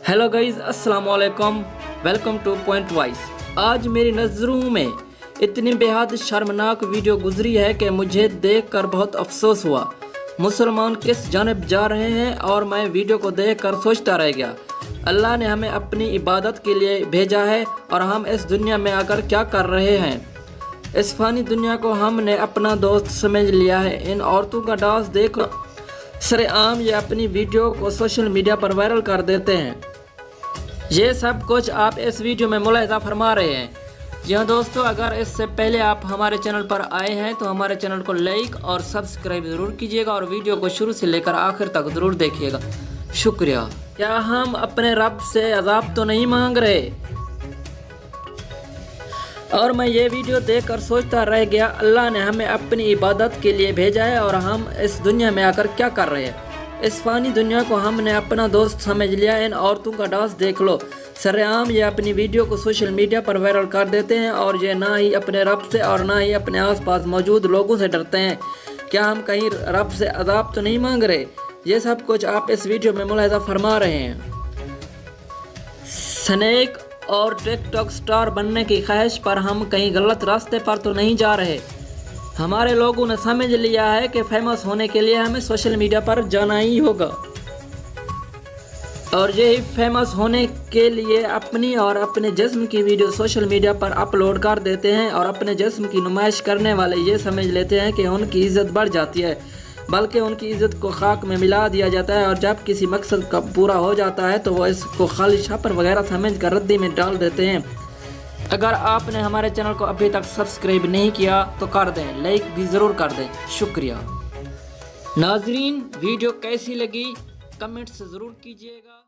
Hello guys, अस्सलाम वालेकुम। Welcome two point wise. आज मेरी नज़रों में इतनी बेहद शर्मनाक वीडियो गुजरी है कि मुझे देखकर बहुत अफसोस हुआ। मुसलमान किस जानिब जा रहे हैं और मैं वीडियो को देखकर सोचता रह गया। अल्लाह ने हमें अपनी इबादत के लिए भेजा है और हम इस दुनिया में आकर क्या कर रहे हैं। इस फानी दुनिया को हमने अपना दोस्त समझ लिया है। इन औरतों का डांस देख सरेआम ये अपनी वीडियो को सोशल मीडिया पर वायरल कर देते हैं। ये सब कुछ आप इस वीडियो में मुलाहिजा फरमा रहे हैं। जी हाँ दोस्तों, अगर इससे पहले आप हमारे चैनल पर आए हैं तो हमारे चैनल को लाइक और सब्सक्राइब ज़रूर कीजिएगा और वीडियो को शुरू से लेकर आखिर तक ज़रूर देखिएगा। शुक्रिया। क्या हम अपने रब से अज़ाब तो नहीं मांग रहे? और मैं ये वीडियो देखकर सोचता रह गया, अल्लाह ने हमें अपनी इबादत के लिए भेजा है और हम इस दुनिया में आकर क्या कर रहे हैं। इस फानी दुनिया को हमने अपना दोस्त समझ लिया। इन औरतों का डांस देख लो। सरेआम ये अपनी वीडियो को सोशल मीडिया पर वायरल कर देते हैं और ये ना ही अपने रब से और ना ही अपने आसपास मौजूद लोगों से डरते हैं। क्या हम कहीं रब से अज़ाब तो नहीं मांग रहे? ये सब कुछ आप इस वीडियो में मुलाहिजा फरमा रहे हैं। स्नेक और टिकटॉक स्टार बनने की ख्वाहिश पर हम कहीं गलत रास्ते पर तो नहीं जा रहे। हमारे लोगों ने समझ लिया है कि फेमस होने के लिए हमें सोशल मीडिया पर जाना ही होगा और यही फेमस होने के लिए अपनी और अपने जिस्म की वीडियो सोशल मीडिया पर अपलोड कर देते हैं और अपने जिस्म की नुमाइश करने वाले ये समझ लेते हैं कि उनकी इज़्ज़त बढ़ जाती है, बल्कि उनकी इज़्ज़त को खाक में मिला दिया जाता है। और जब किसी मकसद का पूरा हो जाता है तो वो इसको खाली छापर वगैरह समझ कर रद्दी में डाल देते हैं। अगर आपने हमारे चैनल को अभी तक सब्सक्राइब नहीं किया तो कर दें, लाइक भी ज़रूर कर दें। शुक्रिया। नाजरीन, वीडियो कैसी लगी कमेंट्स ज़रूर कीजिएगा।